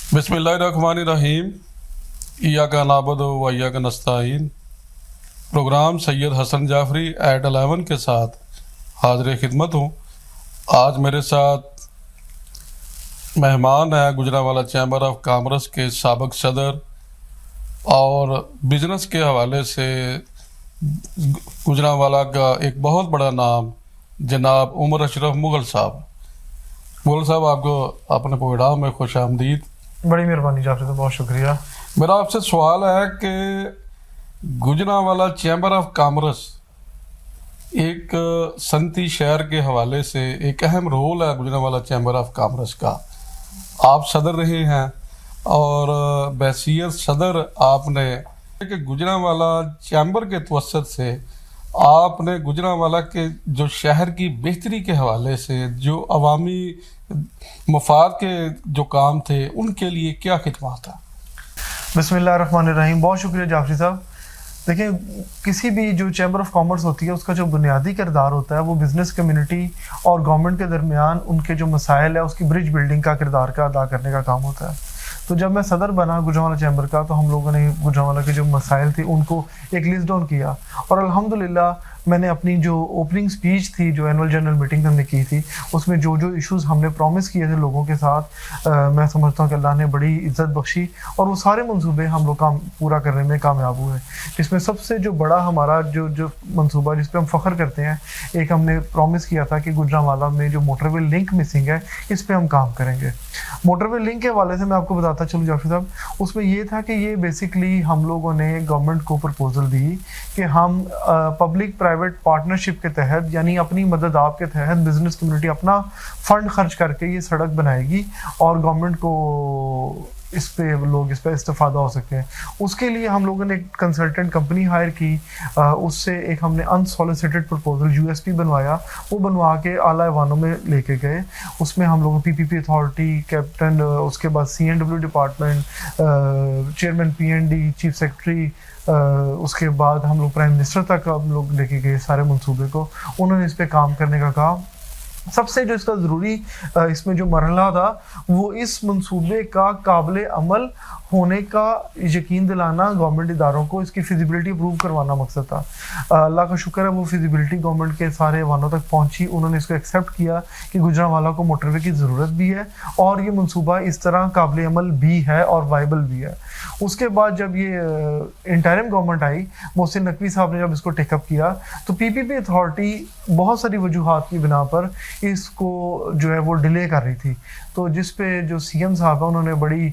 बिस्मिल्लाहिर्रहमानिर्रहीम। इय्याका नअबुदु व इय्याका नस्तईन। प्रोग्राम सैयद हसन जाफरी @11 के साथ हाजिर खिदमत हूँ। आज मेरे साथ मेहमान है गुजरांवाला चैम्बर ऑफ कॉमर्स के साबिक सदर और बिजनेस के हवाले से गुजरांवाला का एक बहुत बड़ा नाम जनाब उमर अशरफ मुगल साहब। मुगल साहब, आपको अपने प्रोग्राम में खुश आमदीद। बड़ी मेहरबानी जाफरी साहब, बहुत शुक्रिया। मेरा आपसे सवाल है कि गुजरांवाला चैम्बर ऑफ कॉमर्स एक सनती शहर के हवाले से एक अहम रोल है गुजरांवाला चैम्बर ऑफ कॉमर्स का। आप सदर रहे हैं और बहसीयत सदर आपने कि गुजरांवाला चैम्बर के तवस्सुत से आपने गुजरांवाला के जो शहर की बेहतरी के हवाले से जो अवामी मफाद के जो काम थे उनके लिए क्या खिदमत था? बिस्मिल्लाहिर्रहमानिर्रहीम। बहुत शुक्रिया जाफरी साहब। देखिए, किसी भी जो चैम्बर ऑफ कॉमर्स होती है उसका जो बुनियादी किरदार होता है वो बिज़नेस कम्युनिटी और गवर्नमेंट के दरमियान उनके जो मसाइल है उसकी ब्रिज बिल्डिंग का किरदार का अदा करने का काम होता है। तो जब मैं सदर बना गुजरांवाला चैम्बर का तो हम लोगों ने गुजरांवाला के जो मसाइल थे उनको एक लिस्ट डाउन किया और अल्हम्दुलिल्लाह मैंने अपनी जो ओपनिंग स्पीच थी जो एनुअल जनरल मीटिंग हमने की थी उसमें जो जो इश्यूज हमने प्रॉमिस किए थे लोगों के साथ मैं समझता हूँ कि अल्लाह ने बड़ी इज्जत बख्शी और वो सारे मंसूबे हम लोग काम पूरा करने में कामयाब हुए। इसमें सबसे जो बड़ा हमारा जो मंसूबा जिस पे हम फ़ख्र करते हैं, एक हमने प्रॉमिस किया था कि गुजरांवाला में जो मोटरवे लिंक मिसिंग है इस पर हम काम करेंगे। मोटरवे लिंक के हवाले से मैं आपको बताता चलूँ जाफरी साहब, उसमें ये था कि ये बेसिकली हम लोगों ने गवर्नमेंट को प्रपोजल दी कि हम पब्लिक प्राइवेट पार्टनरशिप के तहत यानी अपनी मदद आप के तहत बिजनेस कम्युनिटी अपना फंड खर्च करके ये सड़क बनाएगी और गवर्नमेंट को इस पे लोग इस पर इस्तेफादा हो सकते हैं। उसके लिए हम लोगों ने एक कंसल्टेंट कंपनी हायर की, उससे एक हमने अनसॉलिसिटेड प्रपोजल यूएसपी बनवाया, वो बनवा के आला ऐवानों में लेके गए। उसमें हम लोगों पीपीपी अथॉरिटी कैप्टन, उसके बाद CNW department, chairman PND, chief secretary, उसके बाद हम लोग प्राइम मिनिस्टर तक हम लोग लेके गए सारे मंसूबे को। उन्होंने इस पर काम करने का कहा। सबसे जो इसका ज़रूरी इसमें जो मरहला था वो इस मंसूबे का काबिल अमल होने का यकीन दिलाना गवर्नमेंट इदारों को, इसकी फिजिबिलिटी अप्रूव करवाना मकसद था। अल्लाह का शुक्र है वो फिजिबिलिटी गवर्नमेंट के सारे ऐवानों तक पहुंची। उन्होंने इसको एक्सेप्ट किया कि गुजरांवाला को मोटरवे की ज़रूरत भी है और ये मंसूबा इस तरह काबिल अमल भी है और वाइबल भी है। उसके बाद जब ये इंटरिम गवर्नमेंट आई, मोहसिन नकवी साहब ने जब इसको टेकअप किया तो पीपीपी अथॉरिटी बहुत सारी वजूहात की बिना पर इसको जो है वो डिले कर रही थी। तो जिस पे जो सीएम साहब है उन्होंने बड़ी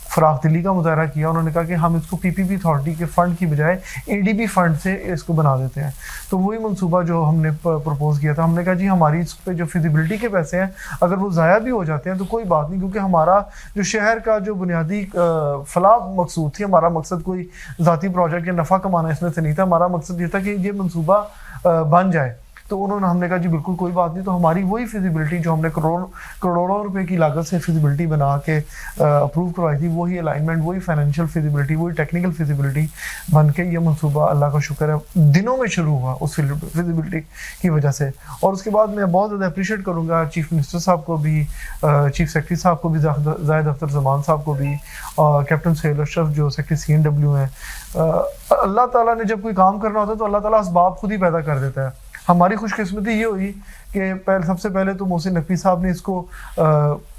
फराख दिली का मुजाहरा किया। उन्होंने कहा कि हम इसको पीपीपी अथॉरिटी के फ़ंड की बजाय एडीबी फ़ंड से इसको बना देते हैं। तो वही मंसूबा जो हमने प्रपोज़ किया था, हमने कहा जी हमारी इस पे जो फिजिबिलिटी के पैसे हैं अगर वो ज़ाया भी हो जाते हैं तो कोई बात नहीं, क्योंकि हमारा जो शहर का जो बुनियादी फलाह मकसूद थी, हमारा मकसद कोई ज़ाती प्रोजेक्ट या नफ़ा कमाना इसमें से नहीं था। हमारा मकसद ये था कि ये मंसूबा बन जाए। तो उन्होंने हमने कहा जी बिल्कुल कोई बात नहीं। तो हमारी वही फिजिबिलिटी जो हमने करोड़ों रुपए की लागत से फिजिबिलिटी बना के अप्रूव करवाई थी, वही अलाइनमेंट, वही फाइनेंशियल फिजिबिलिटी, वही टेक्निकल फिजिबिलिटी बन के ये मंसूबा अल्लाह का शुक्र है दिनों में शुरू हुआ उस फिजिबिलिटी की वजह से। और उसके बाद मैं बहुत ज़्यादा अप्रिशिएट करूँगा चीफ मिनिस्टर साहब को भी, चीफ सेक्रेटरी साहब को भी, जाहिद अख्तर ज़मान साहब को भी, और कैप्टन सोहेल अशरफ जो सेक्रेटरी सीएनडब्ल्यू हैं। अल्लाह ताला ने जब कोई काम करना होता है तो अल्लाह ताला असबाब खुद ही पैदा कर देता है। हमारी खुशकिस्मती ये हुई कि सबसे पहले तो मोहसिन नकवी साहब ने इसको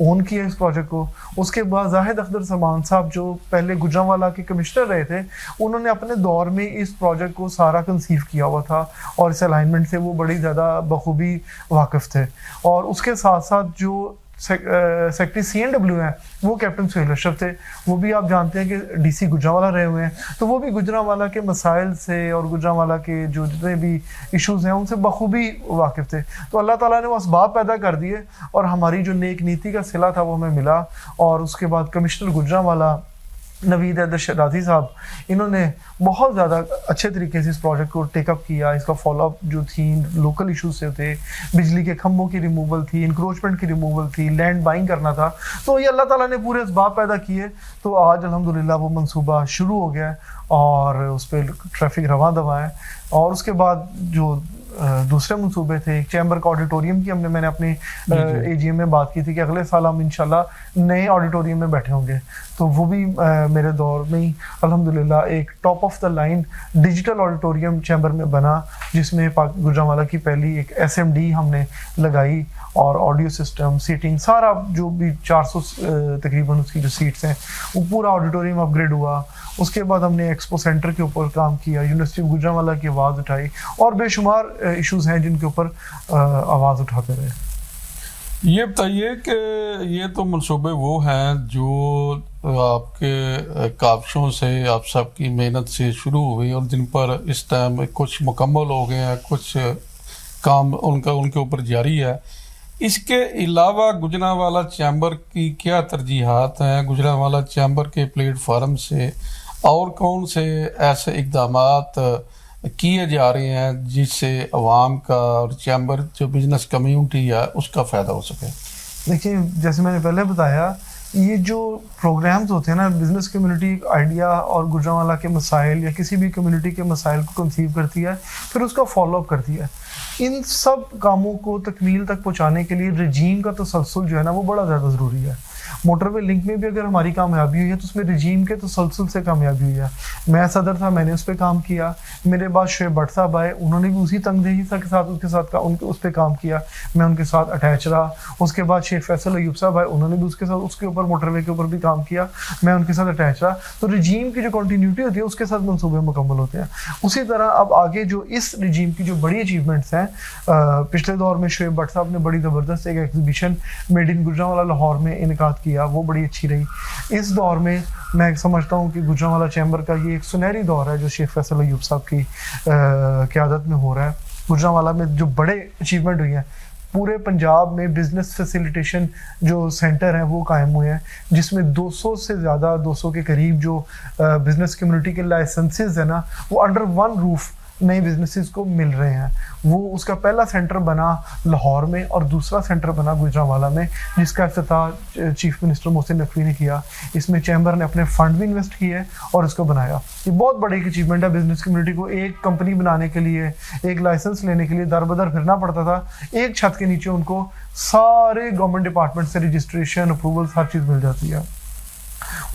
ओन किया इस प्रोजेक्ट को। उसके बाद जाहिद अख्तर ज़मान साहब जो पहले गुजरांवाला के कमिश्नर रहे थे, उन्होंने अपने दौर में इस प्रोजेक्ट को सारा कंसीव किया हुआ था और इस अलाइनमेंट से वो बड़ी ज़्यादा बखूबी वाकिफ़ थे। और उसके साथ साथ जो सेक्रेटरी सीएनडब्ल्यू हैं वो कैप्टन सोहेल अशरफ थे, वो भी आप जानते हैं कि डीसी गुजरांवाला रहे हुए हैं। तो वो भी गुजरांवाला के मसाइल से और गुजरांवाला के जो जितने भी इश्यूज़ हैं उनसे बखूबी वाकिफ़ थे। तो अल्लाह ताला ने वो असबाब पैदा कर दिए और हमारी जो नेक नीति का सिला था वो हमें मिला। और उसके बाद कमिश्नर गुजरांवाला नवीद हैदर शराजी साहब, इन्होंने बहुत ज़्यादा अच्छे तरीके से इस प्रोजेक्ट को टेकअप किया। इसका फॉलोअप जो थी लोकल इश्यूज से थे, बिजली के खम्भों की रिमूवल थी, इंक्रोचमेंट की रिमूवल थी, लैंड बाइंग करना था। तो ये अल्लाह ताला ने पूरे असबाब पैदा किए। तो आज अल्हम्दुलिल्लाह वो मंसूबा शुरू हो गया है और उस पर ट्रैफिक रवां दवा है। और उसके बाद जो दूसरे मंसूबे थे, एक चैम्बर का ऑडिटोरियम की मैंने अपने AGM में बात की थी कि अगले साल हम इंशाल्लाह नए ऑडिटोरियम में बैठे होंगे, तो वो भी मेरे दौर में ही अल्हम्दुलिल्लाह एक top of the line digital auditorium chamber में बना, जिसमें गुजरांवाला की पहली एक SMD हमने लगाई और ऑडियो सिस्टम, सीटिंग, सारा जो भी 400 तकरीबन उसकी जो सीट्स हैं वो पूरा ऑडिटोरियम अपग्रेड हुआ। उसके बाद हमने एक्सपो सेंटर के ऊपर काम किया, यूनिवर्सिटी गुजरांवाला की आवाज़ उठाई और बेशुमार इश्यूज हैं जिनके ऊपर आवाज़ उठाते रहे। ये बताइए कि ये तो मंसूबे वो हैं जो आपके काविशों से, आप सबकी मेहनत से शुरू हुई और जिन पर इस टाइम कुछ मुकम्मल हो गए हैं, कुछ काम उनके ऊपर जारी है। इसके अलावा गुजरांवाला चैम्बर की क्या तरजीहात हैं? गुजरांवाला चैम्बर के प्लेटफार्म से और कौन से ऐसे इक़दामात किए जा रहे हैं जिससे अवाम का और चैम्बर जो बिजनेस कम्युनिटी है उसका फ़ायदा हो सके? देखिए, जैसे मैंने पहले बताया, ये जो प्रोग्राम्स होते हैं ना, बिजनेस कम्युनिटी एक आइडिया और गुजरांवाला के मसाइल या किसी भी कम्युनिटी के मसाइल को कंसीव करती है, फिर उसका फॉलोअप करती है। इन सब कामों को तकमील तक पहुंचाने के लिए रजीम का तसलसल जो है ना वो बड़ा ज़्यादा ज़रूरी है। मोटरवे लिंक में भी अगर हमारी कामयाबी हुई है तो उसमें रजीम के तसलसल से कामयाबी हुई है। मैं सदर था, मैंने उस पर काम किया, मेरे बाद शुएब भट्ट साहब आए, उन्होंने भी उसी तंगदेही के साथ उस पर काम किया, मैं उनके साथ अटैच रहा। उसके बाद शेख फैसल अयूब साहब आए, उन्होंने भी उसके ऊपर मोटरवे के ऊपर भी काम किया, मैं उनके साथ अटैच रहा। तो रजीम की जो कंटिन्यूटी होती है उसके साथ मनसूबे मुकम्मल होते हैं। उसी तरह अब आगे जो इस रजीम की जो बड़ी अचीवमेंट्स हैं, पिछले दौर में शुएब भट्ट साहब ने बड़ी ज़बरदस्त एक exhibition made in Gujranwala Lahore में इनकाद किया, वो बड़ी अच्छी रही। इस दौर में मैं समझता हूँ कि गुजरांवाला चैम्बर का ये एक सुनहरी दौर है जो शेख फैसल अयूब साहब की क़यादत में हो रहा है। गुजरांवाला में जो बड़े अचीवमेंट हुई हैं, पूरे पंजाब में बिजनेस फैसिलिटेशन जो सेंटर हैं वो कायम हुए हैं, जिसमें 200 से ज़्यादा, 200 के करीब जो बिजनेस कम्युनिटी के लाइसेंसेस है ना वो अंडर वन रूफ नए बिजनेसेस को मिल रहे हैं। वो उसका पहला सेंटर बना लाहौर में और दूसरा सेंटर बना गुजरांवाला में, जिसका इफ्तिताह चीफ मिनिस्टर मोहसिन नकवी ने किया। इसमें चैम्बर ने अपने फंड भी इन्वेस्ट किए और इसको बनाया। ये बहुत बड़ी अचीवमेंट है बिजनेस कम्युनिटी को। एक कंपनी बनाने के लिए, एक लाइसेंस लेने के लिए दर बदर फिरना पड़ता था, एक छत के नीचे उनको सारे गवर्नमेंट डिपार्टमेंट से रजिस्ट्रेशन, अप्रूवल्स, हर चीज़ मिल जाती है।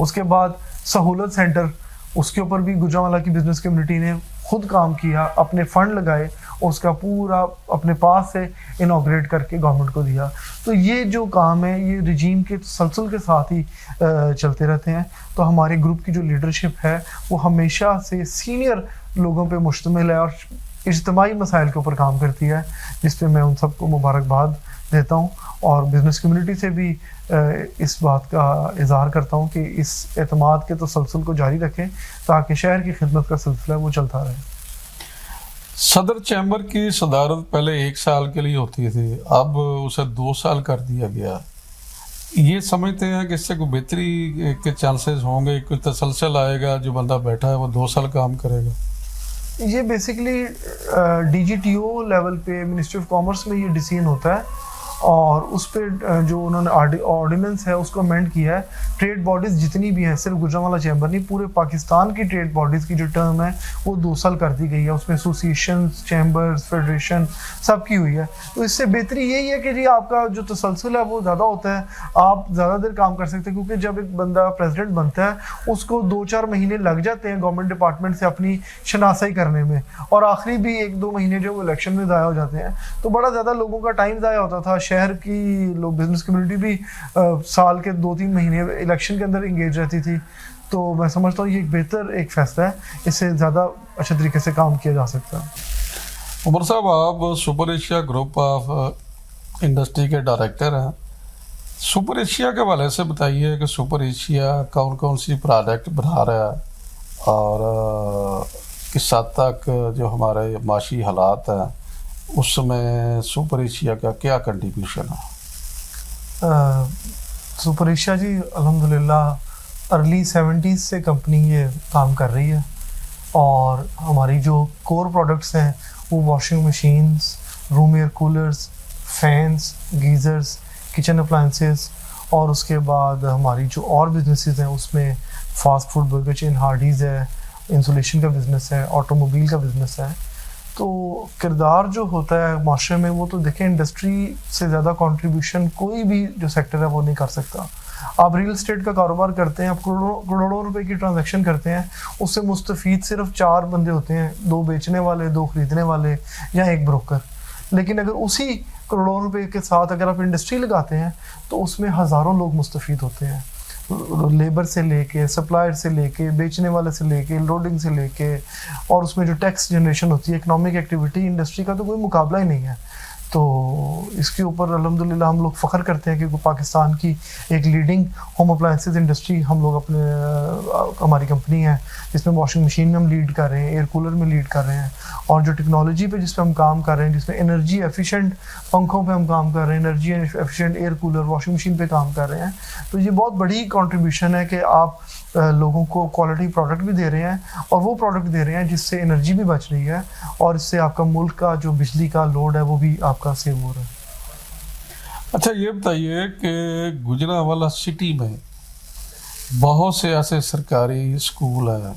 उसके बाद सहूलत सेंटर, उसके ऊपर भी गुजरांवाला की बिजनेस कम्युनिटी ने खुद काम किया, अपने फंड लगाए और उसका पूरा अपने पास से इनॉग्रेट करके गवर्नमेंट को दिया। तो ये जो काम है ये रजीम के तसलसल के साथ ही चलते रहते हैं। तो हमारे ग्रुप की जो लीडरशिप है वो हमेशा से सीनियर लोगों पे मुश्तमिल है और इज्तिमाई मसाइल के ऊपर काम करती है, जिस पे मैं उन सबको मुबारकबाद देता हूँ और बिजनेस कम्युनिटी से भी इस बात का इज़हार करता हूँ कि इस एतमाद के तसलसल को जारी रखें ताकि शहर की खिदमत का सिलसिला वो चलता रहे। सदर चैम्बर की सदारत पहले 1 साल के लिए होती थी, अब उसे 2 साल कर दिया गया। ये समझते हैं कि इससे कोई बेहतरी के चांसेस होंगे, कोई तसलसल आएगा, जो बंदा बैठा है वो 2 साल काम करेगा? ये बेसिकली DGTO लेवल पे, मिनिस्ट्री ऑफ कॉमर्स में ये डिसीजन होता है और उस पर जो उन्होंने ऑर्डिनेंस है उसको अमेंड किया है। ट्रेड बॉडीज़ जितनी भी हैं, सिर्फ गुजरांवाला चैम्बर नहीं, पूरे पाकिस्तान की ट्रेड बॉडीज़ की जो टर्म है वो 2 साल कर दी गई है। उसमें एसोसिएशन, चैम्बर्स, फेडरेशन सब की हुई है। तो इससे बेहतरी यही है कि जी आपका जो तसलसल है वो ज़्यादा होता है, आप ज़्यादा देर काम कर सकते हैं, क्योंकि जब एक बंदा प्रेसिडेंट बनता है उसको 2-4 महीने लग जाते हैं गवर्नमेंट डिपार्टमेंट से अपनी शनासाई करने में, और आखिरी भी 1-2 महीने जो वो इलेक्शन में ज़ाया हो जाते हैं। तो बड़ा ज़्यादा लोगों का टाइम ज़ाया होता था। शहर की लोग, बिजनेस कम्युनिटी भी साल के 2-3 महीने इलेक्शन के अंदर इंगेज रहती थी। तो मैं समझता हूँ ये एक बेहतर एक फैसला है, इससे ज़्यादा अच्छे तरीके से काम किया जा सकता है। उमर साहब, आप super Asia group of industry के डायरेक्टर हैं। सुपर एशिया के हवाले से बताइए कि सुपर एशिया कौन कौन सी प्रोडक्ट बना रहा है और किस हद तक जो हमारे माशी हालात हैं उसमें सुपर एशिया का क्या कंट्रीब्यूशन है? सुपर एशिया जी अल्हम्दुलिल्लाह अर्ली 70s से कंपनी ये काम कर रही है और हमारी जो कोर प्रोडक्ट्स हैं वो washing machines, room air coolers, fans, geysers, kitchen appliances, और उसके बाद हमारी जो और बिजनेसेस हैं उसमें fast food, burger chain, Hardy's है, इंसुलेशन का बिज़नेस है, ऑटोमोबाइल का बिज़नेस है। تو کردار جو ہوتا ہے معاشرے میں وہ تو دیکھیں انڈسٹری سے زیادہ کنٹریبیوشن کوئی بھی جو سیکٹر ہے وہ نہیں کر سکتا. آپ ریل اسٹیٹ کا کاروبار کرتے ہیں, آپ کروڑوں روپے کی ٹرانزیکشن کرتے ہیں, اس سے مستفید صرف 4 بندے ہوتے ہیں, 2 بیچنے والے, 2 خریدنے والے یا 1 بروکر. لیکن اگر اسی کروڑوں روپے کے ساتھ اگر آپ انڈسٹری لگاتے ہیں تو اس میں ہزاروں لوگ مستفید ہوتے ہیں, لیبر سے لے کے, سپلائر سے لے کے, بیچنے والے سے لے کے, لوڈنگ سے لے کے, اور اس میں جو ٹیکس جنریشن ہوتی ہے, اکنامک ایکٹیویٹی, انڈسٹری کا تو کوئی مقابلہ ہی نہیں ہے. تو اس کے اوپر الحمدللہ ہم لوگ فخر کرتے ہیں کہ پاکستان کی ایک لیڈنگ ہوم اپلائنسز انڈسٹری ہم لوگ ہماری کمپنی ہے جس میں واشنگ مشین میں ہم لیڈ کر رہے ہیں, ایئر کولر میں لیڈ کر رہے ہیں, اور جو ٹیکنالوجی پہ جس پہ ہم کام کر رہے ہیں, جس میں انرجی ایفیشینٹ پنکھوں پہ ہم کام کر رہے ہیں, energy efficient air cooler, washing machine پہ کام کر رہے ہیں. تو یہ بہت بڑی کنٹریبیوشن ہے کہ آپ لوگوں کو کوالٹی پروڈکٹ بھی دے رہے ہیں, اور وہ پروڈکٹ دے رہے ہیں جس سے انرجی بھی بچ رہی ہے, اور اس سے آپ کا ملک کا جو بجلی کا لوڈ ہے وہ بھی آپ کا سیو ہو رہا ہے. اچھا یہ بتائیے کہ گجرانوالہ سٹی میں بہت سے ایسے سرکاری اسکول ہیں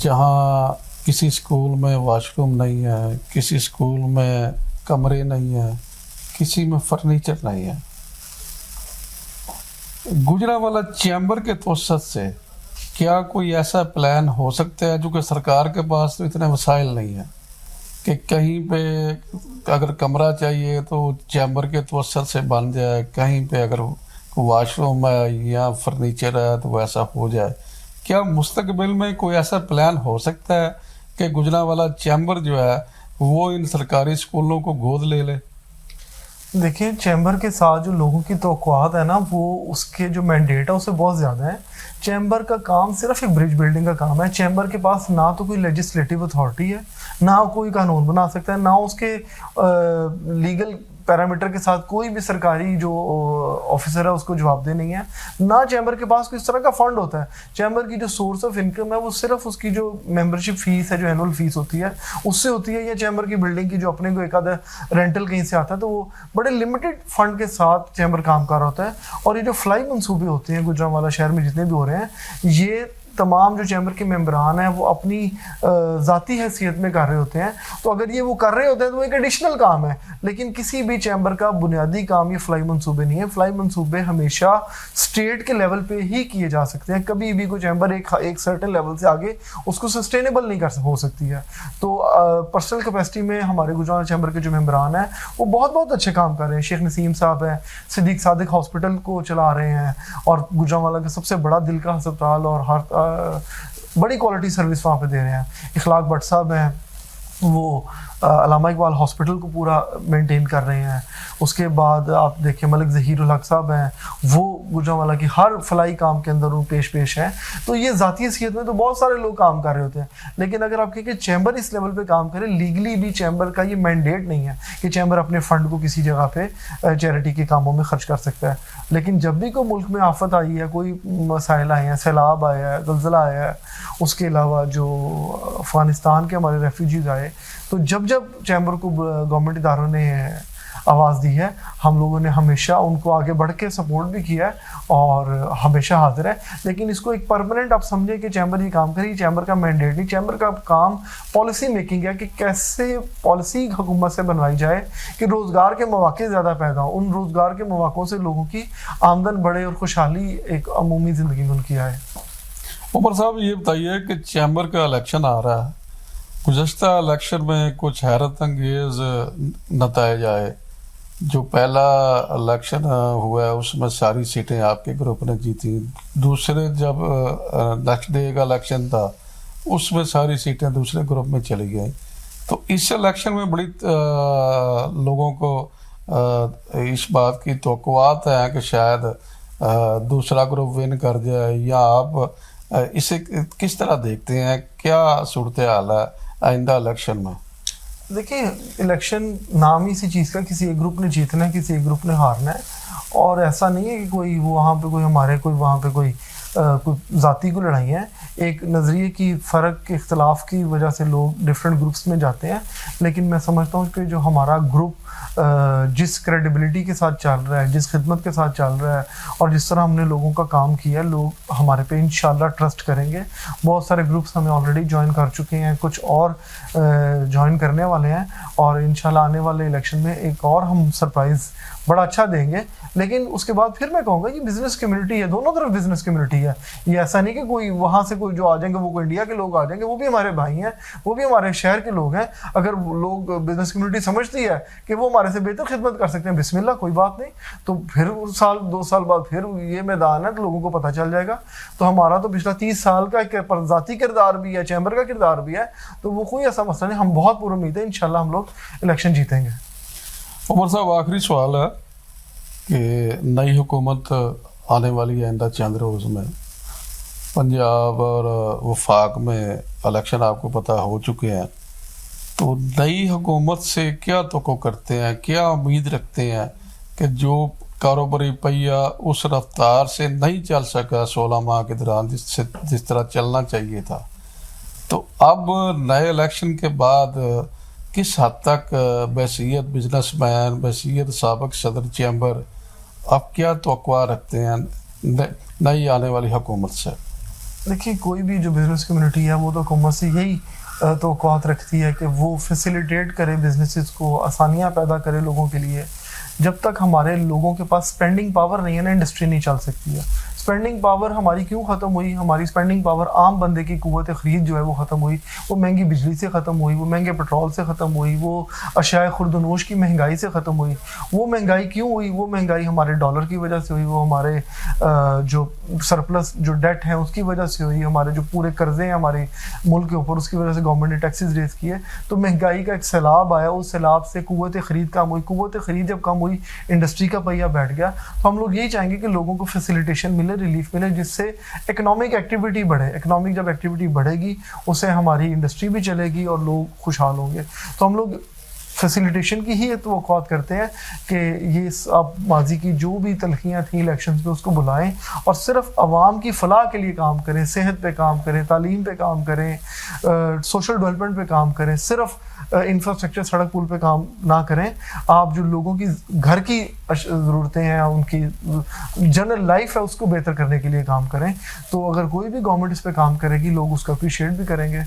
جہاں کسی اسکول میں واش روم نہیں ہے, کسی اسکول میں کمرے نہیں ہیں, کسی میں فرنیچر نہیں ہے. گجرانوالہ چیمبر کے توسط سے کیا کوئی ایسا پلان ہو سکتا ہے, جو کہ سرکار کے پاس تو اتنے وسائل نہیں ہیں کہ کہیں پہ اگر کمرہ چاہیے تو چیمبر کے توسط سے بن جائے, کہیں پہ اگر واش روم ہے یا فرنیچر ہے تو ویسا ہو جائے. کیا مستقبل میں کوئی ایسا پلان ہو سکتا ہے کہ گجرانوالہ چیمبر جو ہے وہ ان سرکاری اسکولوں کو گود لے لے؟ دیکھیں چیمبر کے ساتھ جو لوگوں کی توقعات ہیں نا, وہ اس کے جو مینڈیٹ ہے اسے بہت زیادہ ہے. چیمبر کا کام صرف ایک برج بلڈنگ کا کام ہے. چیمبر کے پاس نہ تو کوئی لیجسلیٹو اتھارٹی ہے, نہ کوئی قانون بنا سکتا ہے, نہ اس کے لیگل پیرامیٹر کے ساتھ کوئی بھی سرکاری جو آفیسر ہے اس کو جواب دہ نہیں ہے, نہ چیمبر کے پاس کوئی اس طرح کا فنڈ ہوتا ہے. چیمبر کی جو سورس آف انکم ہے وہ صرف اس کی جو ممبرشپ فیس ہے, جو اینول فیس ہوتی ہے اس سے ہوتی ہے, یا چیمبر کی بلڈنگ کی جو اپنے کو ایک آدھا رینٹل کہیں سے آتا ہے, تو وہ بڑے لمیٹڈ فنڈ کے ساتھ چیمبر کام کر رہا ہوتا ہے. اور یہ جو فلائی منصوبے ہوتے ہیں گجرانوالہ شہر میں جتنے بھی ہو رہے ہیں, یہ تمام جو چیمبر کے ممبران ہیں وہ اپنی ذاتی حیثیت میں کر رہے ہوتے ہیں. تو اگر یہ وہ کر رہے ہوتے ہیں تو وہ ایک ایڈیشنل کام ہے, لیکن کسی بھی چیمبر کا بنیادی کام یہ فلائی منصوبے نہیں ہے. فلائی منصوبے ہمیشہ اسٹیٹ کے لیول پہ ہی کیے جا سکتے ہیں. کبھی بھی کوئی چیمبر ایک سرٹن لیول سے آگے اس کو سسٹینیبل نہیں ہو سکتی ہے. تو پرسنل کیپیسٹی میں ہمارے گجرانوالہ چیمبر کے جو ممبران ہیں وہ بہت اچھے کام کر رہے ہیں. شیخ نسیم صاحب ہیں, صدیق صادق ہاسپٹل کو چلا رہے ہیں, اور گجرانوالہ کا سب سے بڑا دل کا ہسپتال اور ہر بڑی کوالٹی سروس وہاں پہ دے رہے ہیں. اخلاق بٹ صاحب ہیں, وہ علامہ اقبال ہاسپٹل کو پورا مینٹین کر رہے ہیں. اس کے بعد آپ دیکھیں ملک ظہیر الحق صاحب ہیں, وہ گجرانوالہ کی ہر فلائی کام کے اندر وہ پیش ہیں. تو یہ ذاتی حیثیت میں تو بہت سارے لوگ کام کر رہے ہوتے ہیں, لیکن اگر آپ کہیں کہ چیمبر اس لیول پہ کام کرے, لیگلی بھی چیمبر کا یہ مینڈیٹ نہیں ہے کہ چیمبر اپنے فنڈ کو کسی جگہ پہ چیریٹی کے کاموں میں خرچ کر سکتا ہے. لیکن جب بھی کوئی ملک میں آفت آئی ہے, کوئی مسائل آئے ہیں, سیلاب آیا ہے, زلزلہ آیا ہے, اس کے علاوہ جو افغانستان کے ہمارے ریفیوجیز آئے, تو جب چیمبر کو گورنمنٹ اداروں نے آواز دی ہے, ہم لوگوں نے ہمیشہ ان کو آگے بڑھ کے سپورٹ بھی کیا ہے اور ہمیشہ حاضر ہے. لیکن اس کو ایک پرماننٹ آپ سمجھیں کہ چیمبر یہ کام کرے, چیمبر کا مینڈیٹ نہیں. چیمبر کا کام پالیسی میکنگ ہے کہ کیسے پالیسی حکومت سے بنوائی جائے کہ روزگار کے مواقع زیادہ پیدا ہوں, ان روزگار کے مواقعوں سے لوگوں کی آمدن بڑھے اور خوشحالی ایک عمومی زندگی میں ان کی آئے. عمر صاحب یہ بتائیے کہ چیمبر کا الیکشن آ رہا ہے, گزشتہ الیکشن میں کچھ حیرت انگیز نتائج آئے. جو پہلا الیکشن ہوا ہے اس میں ساری سیٹیں آپ کے گروپ نے جیتی. دوسرے جب نیکسٹ ڈے کا الیکشن تھا اس میں ساری سیٹیں دوسرے گروپ میں چلی گئیں. تو اس الیکشن میں بڑی لوگوں کو اس بات کی توقعات ہیں کہ شاید دوسرا گروپ ون کر جائے, یا آپ اسے کس طرح دیکھتے ہیں؟ کیا صورتحال ہے آئندہ الیکشن میں؟ دیکھیں الیکشن نام ہی اسی چیز کا, کسی ایک گروپ نے جیتنا ہے, کسی ایک گروپ نے ہارنا ہے, اور ایسا نہیں ہے کہ کوئی وہاں پہ کوئی ہمارے کوئی وہاں پہ کوئی कोई ज़ाती को लड़ाई हैं, एक नज़रिए की फ़र्क के इख्तलाफ की वजह से लोग डिफरेंट ग्रुप्स में जाते हैं, लेकिन मैं समझता हूँ कि जो हमारा ग्रुप जिस क्रेडिबिलिटी के साथ चल रहा है, जिस खिदमत के साथ चल रहा है और जिस तरह हमने लोगों का काम किया है, लोग हमारे पे इंशाल्लाह ट्रस्ट करेंगे। बहुत सारे ग्रुप्स हमें ऑलरेडी ज्वाइन कर चुके हैं, कुछ और ज्वाइन करने वाले हैं और इंशाल्लाह आने वाले इलेक्शन में एक और हम सरप्राइज़ बड़ा अच्छा देंगे। लेकिन उसके बाद फिर मैं कहूँगा कि बिज़नेस कम्युनिटी है, दोनों तरफ बिज़नेस कम्युनिटी है। ये ऐसा नहीं कि कोई वहाँ से कोई जो आ जाएंगे वो कोई इंडिया के लोग आ जाएंगे, वो भी हमारे भाई हैं, वो भी हमारे शहर के लोग हैं। अगर लोग बिज़नेस कम्युनिटी समझती है कि वो हमारे से बेहतर खिदमत कर सकते हैं, बिस्मिल्लाह, कोई बात नहीं। तो फिर साल 2 साल बाद फिर ये मैदान है तो लोगों को पता चल जाएगा। तो हमारा तो पिछला 30 साल का एक ज़ाती किरदार भी है, चैम्बर का किरदार भी है, तो वो कोई ऐसा मसला नहीं। हम बहुत पुरुम्मीद है इंशाल्लाह हम लोग इलेक्शन जीतेंगे। उमर साहब, आखिरी सवाल है कि नई हुकूमत आने वाली है आइंदा चंद रोज़ में, पंजाब और वफाक में इलेक्शन आपको पता हो चुके हैं, तो नई हुकूमत से क्या तवक्को करते हैं, क्या उम्मीद रखते हैं कि जो कारोबारी पहिया उस रफ्तार से नहीं चल सका 16 माह के दौरान जिस तरह चलना चाहिए था, तो अब नए इलेक्शन के बाद किस हद तक बहसीयत बिजनेसमैन, बहसीयत साबिक सदर चैम्बर, आप क्या तवक्को रखते हैं नई आने वाली हुकूमत से? देखिए, कोई भी जो बिज़नेस कम्युनिटी है वो तो हुकूमत से यही तवक्कुआत रखती है कि वो फैसिलिटेट करे बिजनेसेस को, आसानियाँ पैदा करे लोगों के लिए। जब तक हमारे लोगों के पास स्पेंडिंग पावर नहीं है ना, इंडस्ट्री नहीं चल सकती है। स्पेंडिंग पावर हमारी क्यों ख़त्म हुई? हमारी स्पेंडिंग पावर आम बंदे की कुव्वत ख़रीद जो है वो ख़त्म हुई, वो महंगी बिजली से ख़त्म हुई, वो महंगे पेट्रोल से ख़त्म हुई, वो अशियाए खुर्दनोश की महंगाई से ख़त्म हुई। वो महंगाई क्यों हुई? वो महंगाई हमारे डॉलर की वजह से हुई, वो हमारे जो सरप्लस जो डेट है उसकी वजह से हुई, हमारे जो पूरे कर्जे हैं हमारे मुल्क के ऊपर उसकी वजह से गवर्नमेंट ने टैक्सेस रेज किए। तो महंगाई का एक सैलाब आया, उस सैलाब से कुव्वत ख़रीद कम हुई। कुव्वत ख़रीद जब कम हुई, इंडस्ट्री का पहिया बैठ गया। तो हम लोग यही चाहेंगे कि लोगों को फैसिलिटेशन मिले, रिलीफ मिले, जिससे इकोनॉमिक एक्टिविटी बढ़े। इकोनॉमिक जब एक्टिविटी बढ़ेगी उससे हमारी इंडस्ट्री भी चलेगी और लोग खुशहाल होंगे। तो हम लोग फैसिलिटेशन की ही तवक्कुआत करते हैं कि ये आप माजी की जो भी तलखियाँ थी इलेक्शंस में उसको बुलाएं और सिर्फ आवाम की फलाह के लिए काम करें, सेहत पे काम करें, तालीम पे काम करें, सोशल डेवलपमेंट पे काम करें। सिर्फ इंफ्रास्ट्रक्चर सड़क पुल पे काम ना करें। आप जो लोगों की घर की ज़रूरतें हैं, उनकी जनरल लाइफ है, उसको बेहतर करने के लिए काम करें। तो अगर कोई भी गवर्नमेंट इस पे काम करेगी, लोग उसका अप्रिशिएट भी करेंगे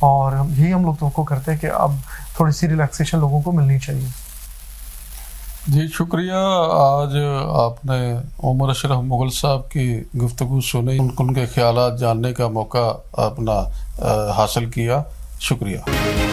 और यही हम लोग तो करते हैं कि अब थोड़ी सी रिलैक्सेशन लोगों को मिलनी चाहिए। जी शुक्रिया। आज आपने उमर अशरफ मुगल साहब की गुफ्तगू सुनी, उनके ख्यालात जानने का मौका अपना हासिल किया। शुक्रिया।